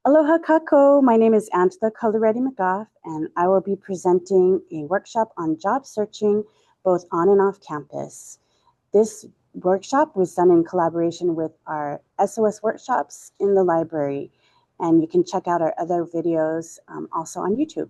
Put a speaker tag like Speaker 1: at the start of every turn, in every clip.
Speaker 1: Aloha kako, my name is Angela Coloretti-McGough, and I will be presenting a workshop on job searching both on and off campus. This workshop was done in collaboration with our SOS workshops in the library, and you can check out our other videos also on YouTube.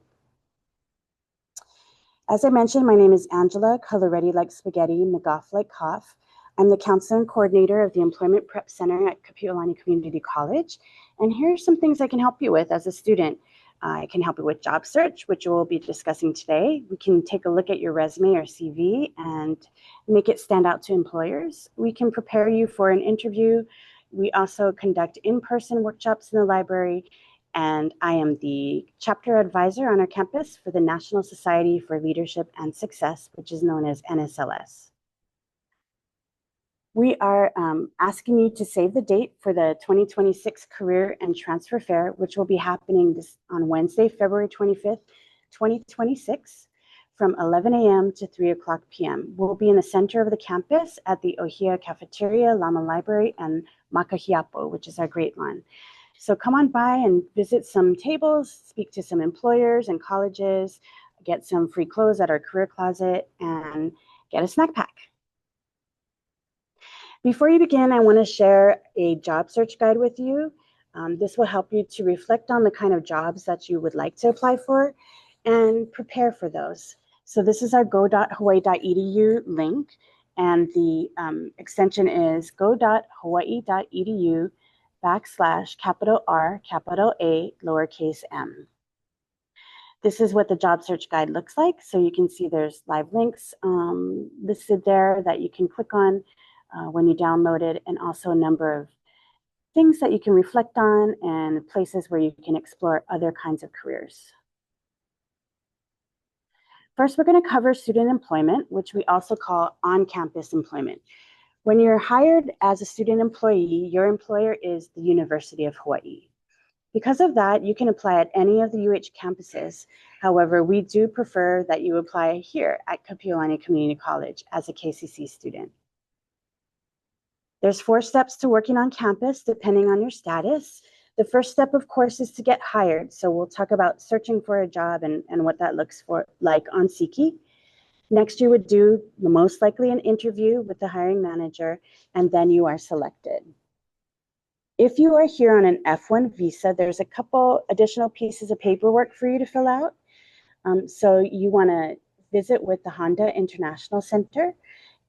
Speaker 1: As I mentioned, my name is Angela Coloretti like spaghetti, McGough like cough. I'm the counselor and coordinator of the Employment Prep Center at Kapi'olani Community College. And here are some things I can help you with as a student. I can help you with job search, which we'll be discussing today. We can take a look at your resume or CV and make it stand out to employers. We can prepare you for an interview. We also conduct in-person workshops in the library. And I am the chapter advisor on our campus for the National Society for Leadership and Success, which is known as NSLS. We are asking you to save the date for the 2026 Career and Transfer Fair, which will be happening on Wednesday, February 25th, 2026, from 11 a.m. to 3 o'clock p.m. We'll be in the center of the campus at the Ohia Cafeteria, Lama Library, and Makahiapo, which is our great lawn. So come on by and visit some tables, speak to some employers and colleges, get some free clothes at our career closet, and get a snack pack. Before you begin, I want to share a job search guide with you. This will help you to reflect on the kind of jobs that you would like to apply for and prepare for those. So this is our go.hawaii.edu link, and the extension is go.hawaii.edu/R, lowercase m. This is what the job search guide looks like. So you can see there's live links listed there that you can click on when you download it, and also a number of things that you can reflect on and places where you can explore other kinds of careers. First, we're going to cover student employment, which we also call on-campus employment. When you're hired as a student employee, your employer is the University of Hawaii. Because of that, you can apply at any of the UH campuses. However, we do prefer that you apply here at Kapi'olani Community College as a KCC student. There's 4 steps to working on campus, depending on your status. The first step, of course, is to get hired. So we'll talk about searching for a job and what that looks like on SECE. Next, you would do most likely an interview with the hiring manager, and then you are selected. If you are here on an F1 visa, there's a couple additional pieces of paperwork for you to fill out. So you want to visit with the Honda International Center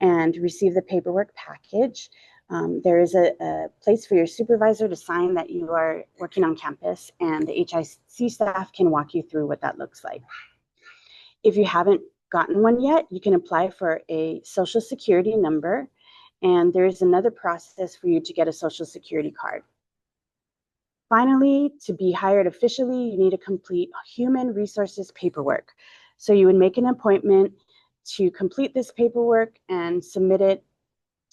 Speaker 1: and receive the paperwork package. There is a place for your supervisor to sign that you are working on campus, and the HIC staff can walk you through what that looks like. If you haven't gotten one yet, you can apply for a Social Security number, and there is another process for you to get a Social Security card. Finally, to be hired officially, you need to complete human resources paperwork. So you would make an appointment to complete this paperwork and submit it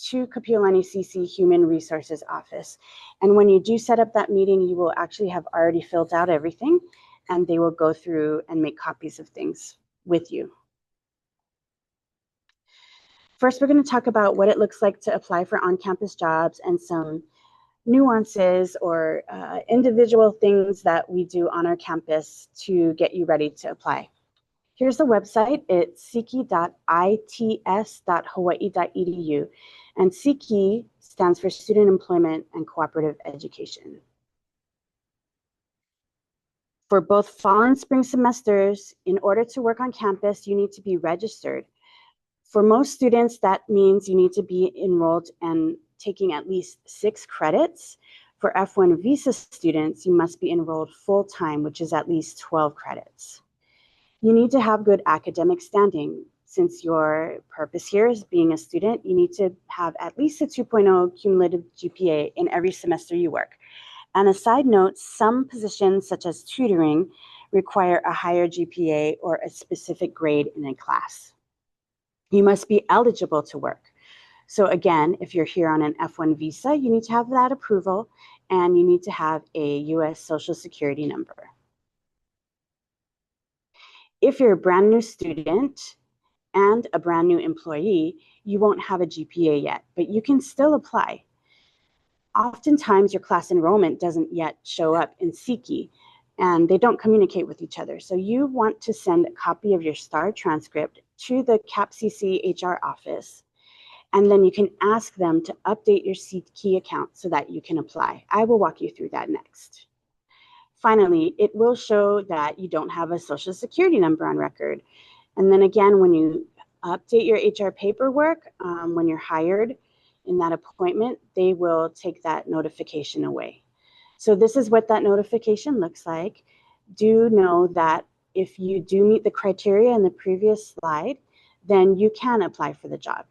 Speaker 1: to Kapi'olani SECE Human Resources Office. And when you do set up that meeting, you will actually have already filled out everything, and they will go through and make copies of things with you. First, we're going to talk about what it looks like to apply for on-campus jobs and some nuances or individual things that we do on our campus to get you ready to apply. Here's the website. It's seki.its.hawaii.edu. And SECE stands for Student Employment and Cooperative Education. For both fall and spring semesters, in order to work on campus, you need to be registered. For most students, that means you need to be enrolled and taking at least 6 credits. For F1 visa students, you must be enrolled full-time, which is at least 12 credits. You need to have good academic standing. Since your purpose here is being a student, you need to have at least a 2.0 cumulative GPA in every semester you work. And a side note, some positions such as tutoring require a higher GPA or a specific grade in a class. You must be eligible to work. So again, if you're here on an F1 visa, you need to have that approval, and you need to have a US Social Security number. If you're a brand new student and a brand new employee, you won't have a GPA yet, but you can still apply. Oftentimes, your class enrollment doesn't yet show up in SECE, and they don't communicate with each other. So you want to send a copy of your STAR transcript to the CAPCC HR office, and then you can ask them to update your SECE account so that you can apply. I will walk you through that next. Finally, it will show that you don't have a social security number on record. And then again, when you update your HR paperwork, when you're hired in that appointment, they will take that notification away. So this is what that notification looks like. Do know that if you do meet the criteria in the previous slide, then you can apply for the job.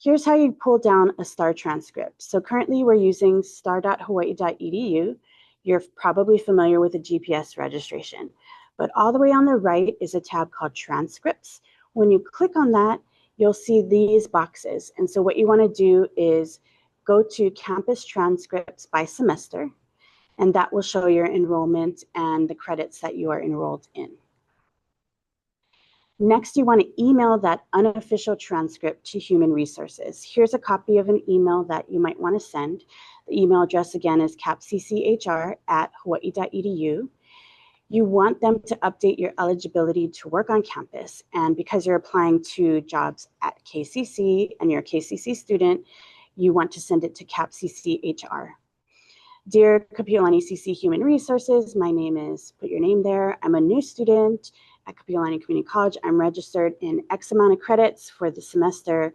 Speaker 1: Here's how you pull down a STAR transcript. So currently we're using star.hawaii.edu. You're probably familiar with the GPS registration. But all the way on the right is a tab called Transcripts. When you click on that, you'll see these boxes. And so what you want to do is go to Campus Transcripts by semester, and that will show your enrollment and the credits that you are enrolled in. Next, you want to email that unofficial transcript to Human Resources. Here's a copy of an email that you might want to send. The email address again is capcchr@hawaii.edu. You want them to update your eligibility to work on campus. And because you're applying to jobs at KCC and you're a KCC student, you want to send it to CAPCC-HR. Dear Kapi'olani CC Human Resources, my name is, put your name there. I'm a new student at Kapi'olani Community College. I'm registered in X amount of credits for the semester.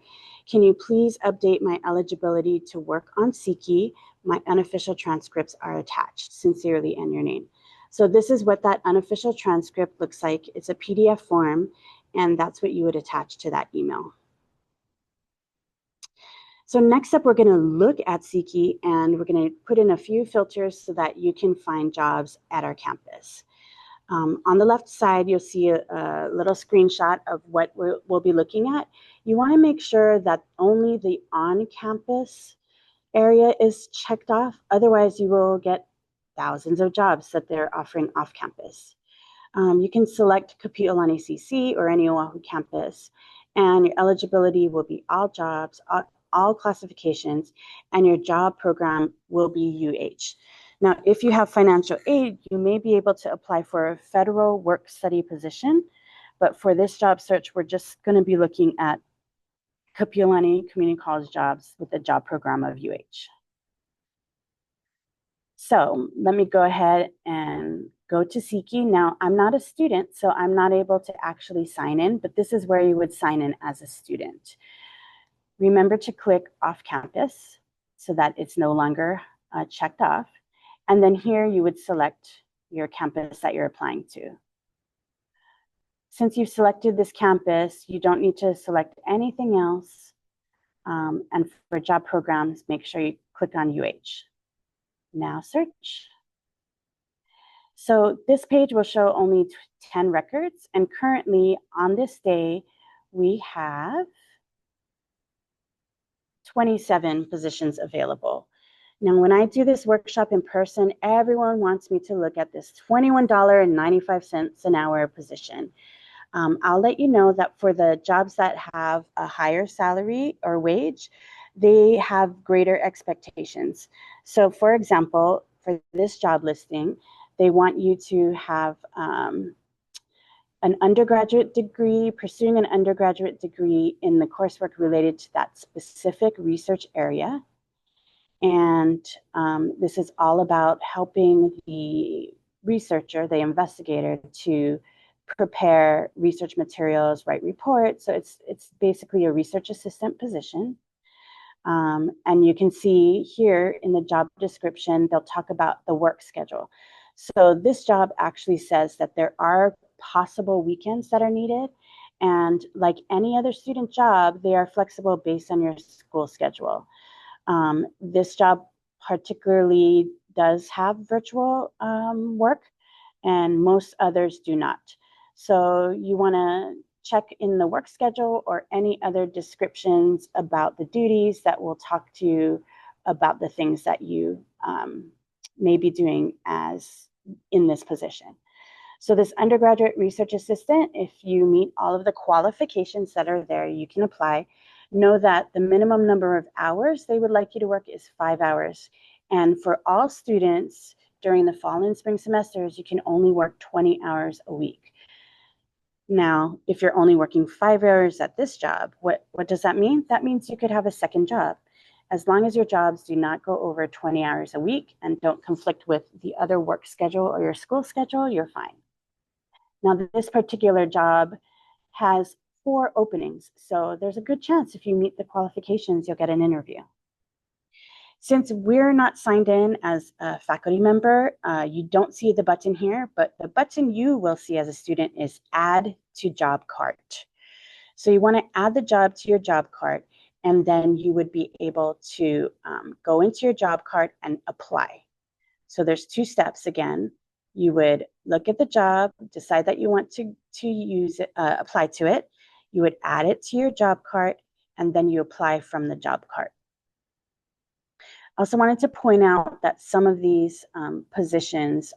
Speaker 1: Can you please update my eligibility to work on SECE? My unofficial transcripts are attached. Sincerely, and your name. So this is what that unofficial transcript looks like. It's a PDF form, and that's what you would attach to that email. So next up, we're going to look at SECE, and we're going to put in a few filters so that you can find jobs at our campus. On the left side, you'll see a little screenshot of what we'll be looking at. You want to make sure that only the on-campus area is checked off. Otherwise, you will get thousands of jobs that they're offering off-campus. You can select Kapi'olani CC or any Oahu campus, and your eligibility will be all jobs, all classifications, and your job program will be UH. Now, if you have financial aid, you may be able to apply for a federal work study position, but for this job search, we're just going to be looking at Kapi'olani Community College jobs with the job program of UH. So let me go ahead and go to SECE. Now, I'm not a student, so I'm not able to actually sign in, but this is where you would sign in as a student. Remember to click off campus so that it's no longer checked off. And then here you would select your campus that you're applying to. Since you've selected this campus, you don't need to select anything else. And for job programs, make sure you click on UH. Now search. So this page will show only 10 records. And currently on this day, we have 27 positions available. Now, when I do this workshop in person, everyone wants me to look at this $21.95 an hour position. I'll let you know that for the jobs that have a higher salary or wage, they have greater expectations. So for example, for this job listing, they want you to have an undergraduate degree, pursuing an undergraduate degree in the coursework related to that specific research area. And this is all about helping the researcher, the investigator, to prepare research materials, write reports. So it's basically a research assistant position. And you can see here in the job description, they'll talk about the work schedule. So this job actually says that there are possible weekends that are needed. And like any other student job, they are flexible based on your school schedule. This job particularly does have virtual work, and most others do not. So you want to check in the work schedule or any other descriptions about the duties that will talk to you about the things that you may be doing as in this position. So this undergraduate research assistant, if you meet all of the qualifications that are there, you can apply. know that the minimum number of hours they would like you to work is 5 hours. And for all students during the fall and spring semesters, you can only work 20 hours a week. Now, if you're only working 5 hours at this job, what does that mean? That means you could have a second job. As long as your jobs do not go over 20 hours a week and don't conflict with the other work schedule or your school schedule, you're fine. Now, this particular job has 4 openings, so there's a good chance if you meet the qualifications, you'll get an interview. Since we're not signed in as a faculty member, you don't see the button here, but the button you will see as a student is Add to Job Cart. So you want to add the job to your job cart, and then you would be able to go into your job cart and apply. So there's 2 steps again. You would look at the job, decide that you want to use it, apply to it. You would add it to your job cart, and then you apply from the job cart. I also wanted to point out that some of these positions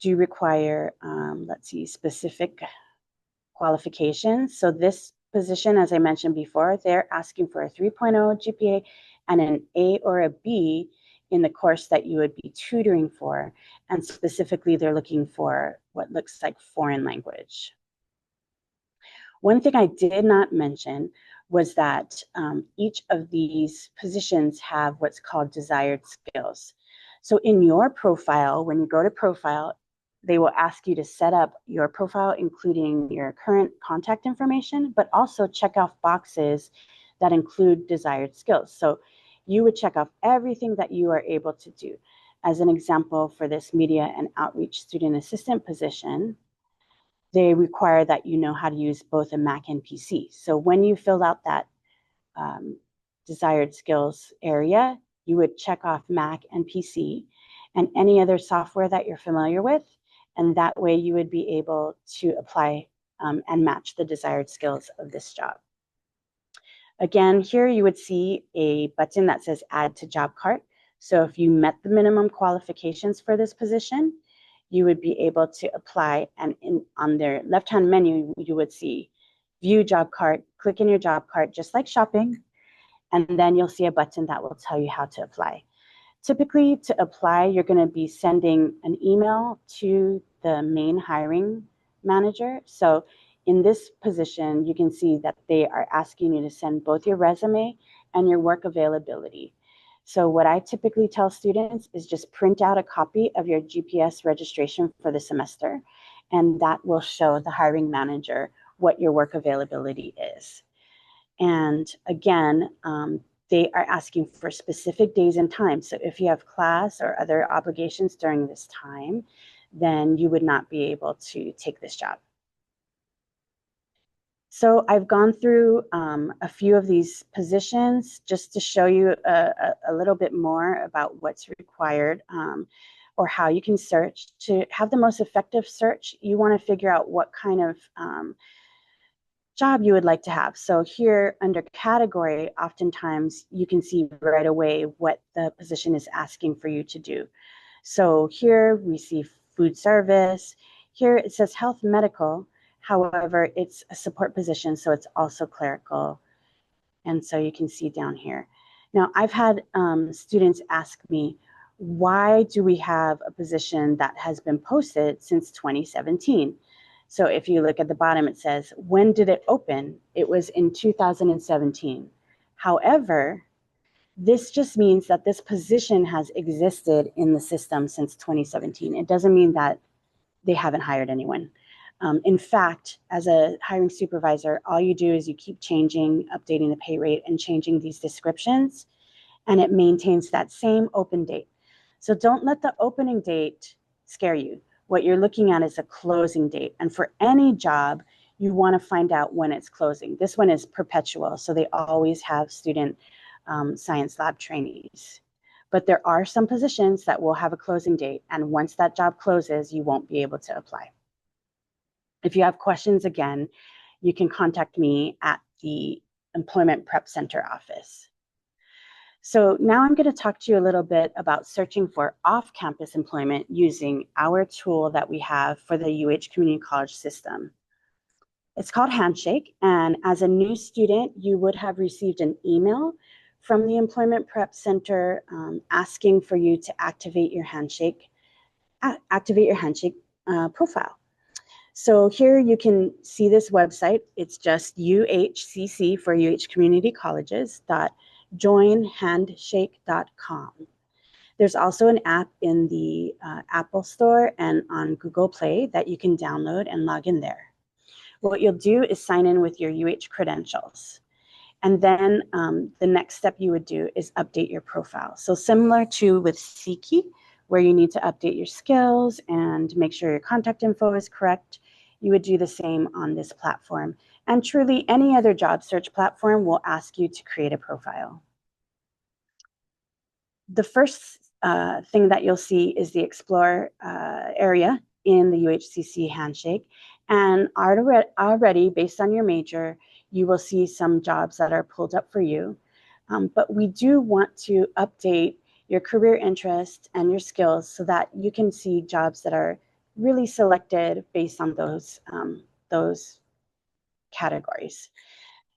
Speaker 1: do require, specific qualifications. So this position, as I mentioned before, they're asking for a 3.0 GPA and an A or a B in the course that you would be tutoring for. And specifically, they're looking for what looks like foreign language. One thing I did not mention was that each of these positions have what's called desired skills. So in your profile, when you go to profile, they will ask you to set up your profile, including your current contact information, but also check off boxes that include desired skills. So you would check off everything that you are able to do. As an example, for this media and outreach student assistant position, they require that you know how to use both a Mac and PC. So when you fill out that desired skills area, you would check off Mac and PC and any other software that you're familiar with. And that way you would be able to apply and match the desired skills of this job. Again, here you would see a button that says Add to Job Cart. So if you met the minimum qualifications for this position, you would be able to apply, and on their left-hand menu, you would see View Job Cart. Click in your job cart, just like shopping, and then you'll see a button that will tell you how to apply. Typically, to apply, you're going to be sending an email to the main hiring manager. So in this position, you can see that they are asking you to send both your resume and your work availability. So what I typically tell students is just print out a copy of your GPS registration for the semester, and that will show the hiring manager what your work availability is. And again, they are asking for specific days and times. So if you have class or other obligations during this time, then you would not be able to take this job. So I've gone through a few of these positions just to show you a little bit more about what's required or how you can search. To have the most effective search, you want to figure out what kind of job you would like to have. So here under category, oftentimes you can see right away what the position is asking for you to do. So here we see food service. Here it says health medical. However, it's a support position, so it's also clerical. And so you can see down here. Now, I've had students ask me, why do we have a position that has been posted since 2017? So if you look at the bottom, it says, when did it open? It was in 2017. However, this just means that this position has existed in the system since 2017. It doesn't mean that they haven't hired anyone. In fact, as a hiring supervisor, all you do is you keep changing, updating the pay rate and changing these descriptions, and it maintains that same open date. So don't let the opening date scare you. What you're looking at is a closing date. And for any job, you want to find out when it's closing. This one is perpetual, so they always have student science lab trainees. But there are some positions that will have a closing date, and once that job closes, you won't be able to apply. If you have questions, again, you can contact me at the Employment Prep Center office. So now I'm going to talk to you a little bit about searching for off-campus employment using our tool that we have for the UH Community College system. It's called Handshake. And as a new student, you would have received an email from the Employment Prep Center asking for you to activate your Handshake profile. So here you can see this website. It's just UHCC for UH Community Colleges .joinhandshake.com. There's also an app in the Apple Store and on Google Play that you can download and log in there. What you'll do is sign in with your UH credentials. And then the next step you would do is update your profile. So similar to with SECE, where you need to update your skills and make sure your contact info is correct, you would do the same on this platform. And truly, any other job search platform will ask you to create a profile. The first thing that you'll see is the Explore area in the UHCC Handshake. And already, based on your major, you will see some jobs that are pulled up for you. But we do want to update your career interests and your skills so that you can see jobs that are really selected based on those categories.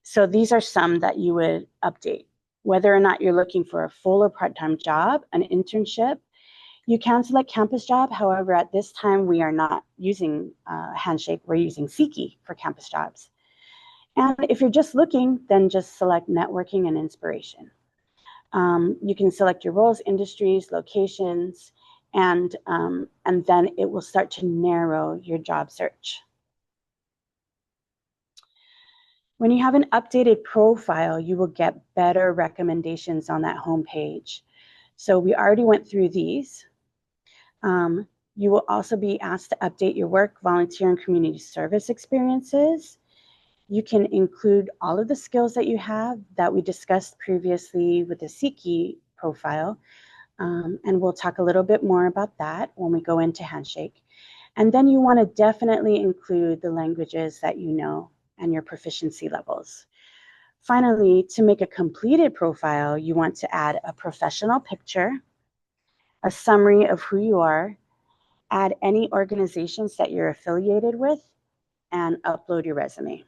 Speaker 1: So these are some that you would update. Whether or not you're looking for a full or part-time job, an internship, you can select campus job. However, at this time, we are not using Handshake. We're using SECE for campus jobs. And if you're just looking, then just select networking and inspiration. You can select your roles, industries, locations, and then it will start to narrow your job search. When you have an updated profile, you will get better recommendations on that home page. So we already went through these. You will also be asked to update your work, volunteer, and community service experiences. You can include all of the skills that you have that we discussed previously with the SECE profile. And we'll talk a little bit more about that when we go into Handshake. And then you want to definitely include the languages that you know and your proficiency levels. Finally, to make a completed profile, you want to add a professional picture, a summary of who you are, add any organizations that you're affiliated with, and upload your resume.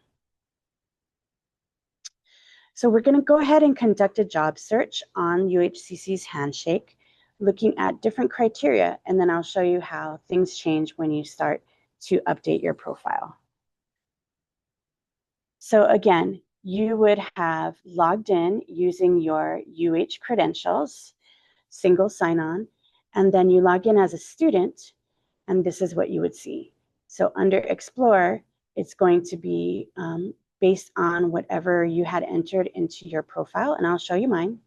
Speaker 1: So we're going to go ahead and conduct a job search on UHCC's Handshake, looking at different criteria, and then I'll show you how things change when you start to update your profile. So again, you would have logged in using your UH credentials, single sign-on, and then you log in as a student, and this is what you would see. So under Explore, it's going to be based on whatever you had entered into your profile, and I'll show you mine.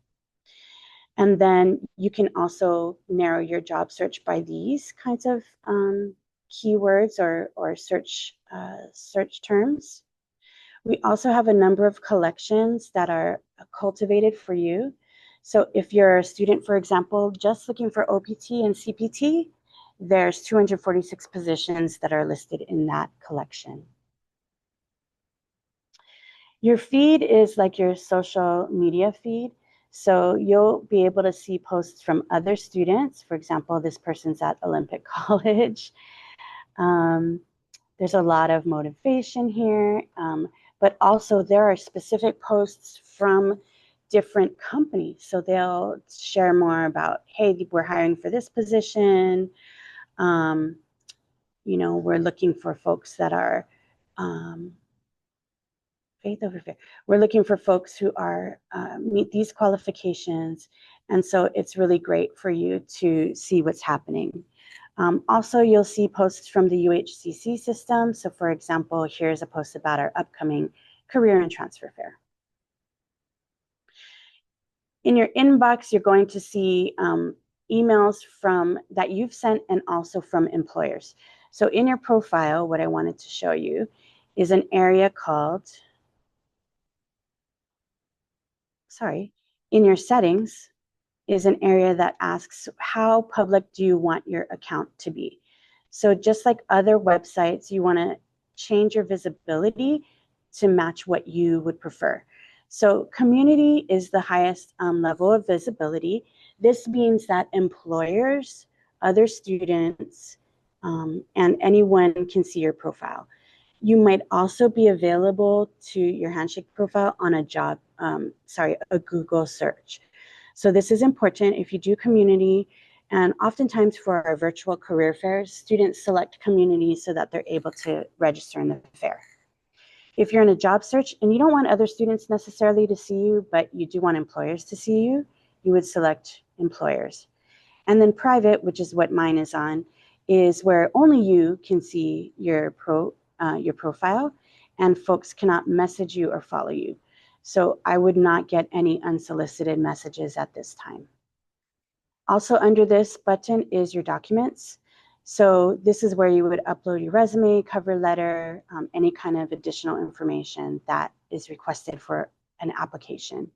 Speaker 1: And then you can also narrow your job search by these kinds of keywords or search terms. We also have a number of collections that are cultivated for you. So if you're a student, for example, just looking for OPT and CPT, there's 246 positions that are listed in that collection. Your feed is like your social media feed. So you'll be able to see posts from other students. For example, this person's at Olympic College. There's a lot of motivation here. But also there are specific posts from different companies. So they'll share more about, hey, we're hiring for this position. You know, we're looking for folks that are, faith over fear. We're looking for folks who are meet these qualifications. And so it's really great for you to see what's happening. Also, you'll see posts from the UHCC system. So for example, here's a post about our upcoming career and transfer fair. In your inbox, you're going to see emails from that you've sent and also from employers. So in your profile, what I wanted to show you is an area called, in your settings, is an area that asks how public do you want your account to be. So just like other websites, you want to change your visibility to match what you would prefer. So community is the highest level of visibility. This means that employers, other students, and anyone can see your profile. You might also be available to your Handshake profile on a Google search. So this is important if you do community, and oftentimes for our virtual career fairs, students select community so that they're able to register in the fair. If you're in a job search and you don't want other students necessarily to see you, but you do want employers to see you, you would select employers. And then private, which is what mine is on, is where only you can see your profile, and folks cannot message you or follow you. So I would not get any unsolicited messages at this time. Also under this button is your documents. So this is where you would upload your resume, cover letter, any kind of additional information that is requested for an application.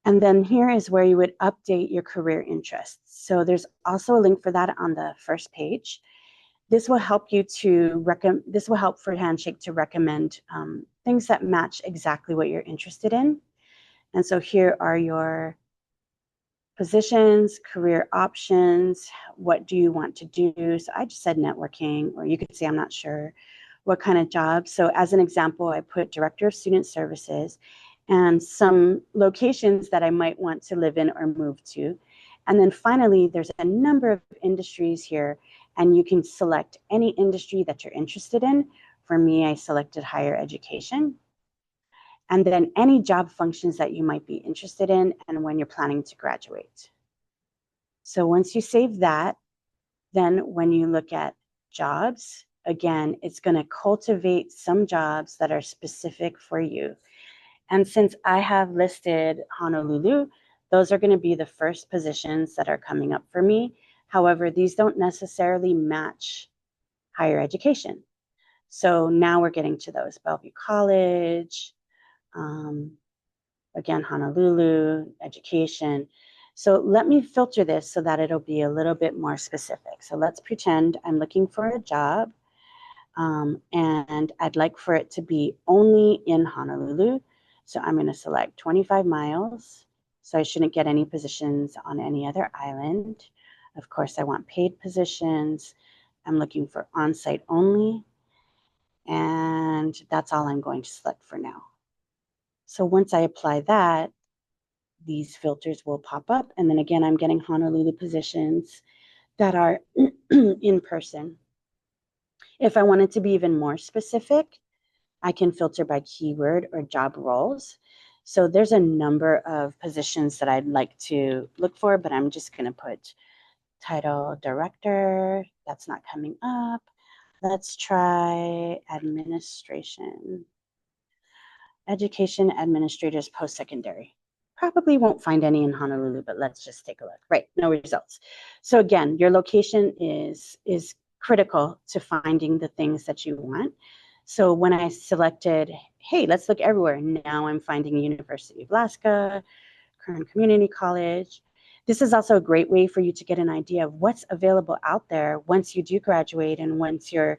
Speaker 1: And then here is where you would update your career interests. So there's also a link for that on the first page. This will help for Handshake to recommend things that match exactly what you're interested in. And so here are your positions, career options, what do you want to do? So I just said networking, or you could say I'm not sure what kind of job. So as an example, I put Director of Student Services and some locations that I might want to live in or move to. And then finally, there's a number of industries here, and you can select any industry that you're interested in. For me, I selected higher education. And then any job functions that you might be interested in and when you're planning to graduate. So once you save that, then when you look at jobs, again, it's going to cultivate some jobs that are specific for you. And since I have listed Honolulu, those are going to be the first positions that are coming up for me. However, these don't necessarily match higher education. So now we're getting to those. Bellevue College, again, Honolulu, education. So let me filter this so that it'll be a little bit more specific. So let's pretend I'm looking for a job, and I'd like for it to be only in Honolulu. So I'm going to select 25 miles. So I shouldn't get any positions on any other island. Of course, I want paid positions. I'm looking for on-site only. And that's all I'm going to select for now. So once I apply that, these filters will pop up. And then again, I'm getting Honolulu positions that are in person. If I wanted to be even more specific, I can filter by keyword or job roles. So there's a number of positions that I'd like to look for, but I'm just going to put title director. That's not coming up. Let's try administration. Education administrators post-secondary. Probably won't find any in Honolulu, but let's just take a look. Right, no results. So again, your location is critical to finding the things that you want. So when I selected, hey, let's look everywhere, now I'm finding University of Alaska, Kern Community College. This is also a great way for you to get an idea of what's available out there once you do graduate and once you're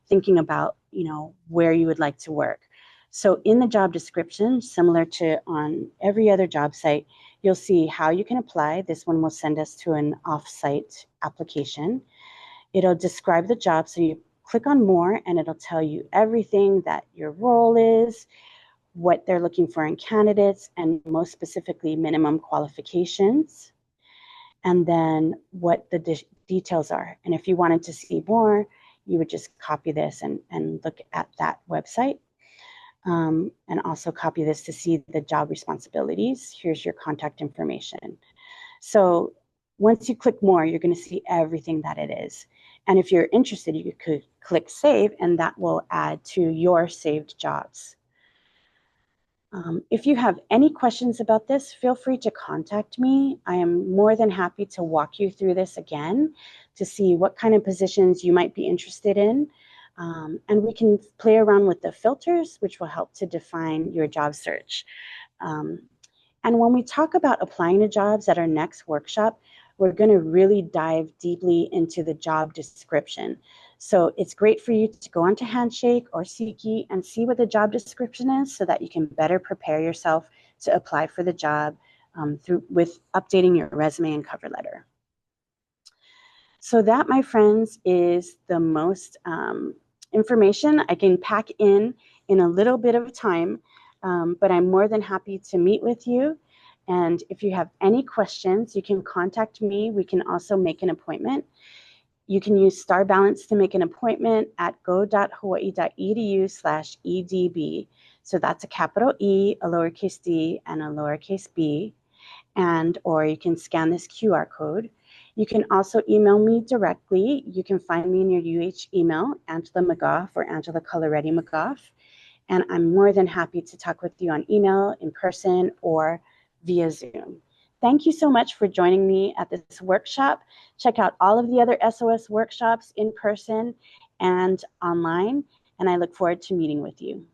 Speaker 1: thinking about, where you would like to work. So in the job description, similar to on every other job site, you'll see how you can apply. This one will send us to an off-site application. It'll describe the job, so you click on more and it'll tell you everything that your role is, what they're looking for in candidates, and most specifically minimum qualifications, and then what the details are. And if you wanted to see more, you would just copy this and look at that website. And also copy this to see the job responsibilities. Here's your contact information. So once you click more, you're going to see everything that it is. And if you're interested, you could click save, and that will add to your saved jobs. If you have any questions about this, feel free to contact me. I am more than happy to walk you through this again to see what kind of positions you might be interested in. And we can play around with the filters, which will help to define your job search. And when we talk about applying to jobs at our next workshop, we're going to really dive deeply into the job description. So it's great for you to go onto Handshake or SECE and see what the job description is so that you can better prepare yourself to apply for the job with updating your resume and cover letter. So that, my friends, is the most information I can pack in a little bit of time, but I'm more than happy to meet with you. And if you have any questions, you can contact me. We can also make an appointment. You can use Star Balance to make an appointment at go.hawaii.edu/EDB. So that's a capital E, a lowercase d, and a lowercase b. Or you can scan this QR code. You can also email me directly. You can find me in your UH email, Angela McGough or Angela Coloretti McGough. And I'm more than happy to talk with you on email, in person, or via Zoom. Thank you so much for joining me at this workshop. Check out all of the other SOS workshops in person and online, and I look forward to meeting with you.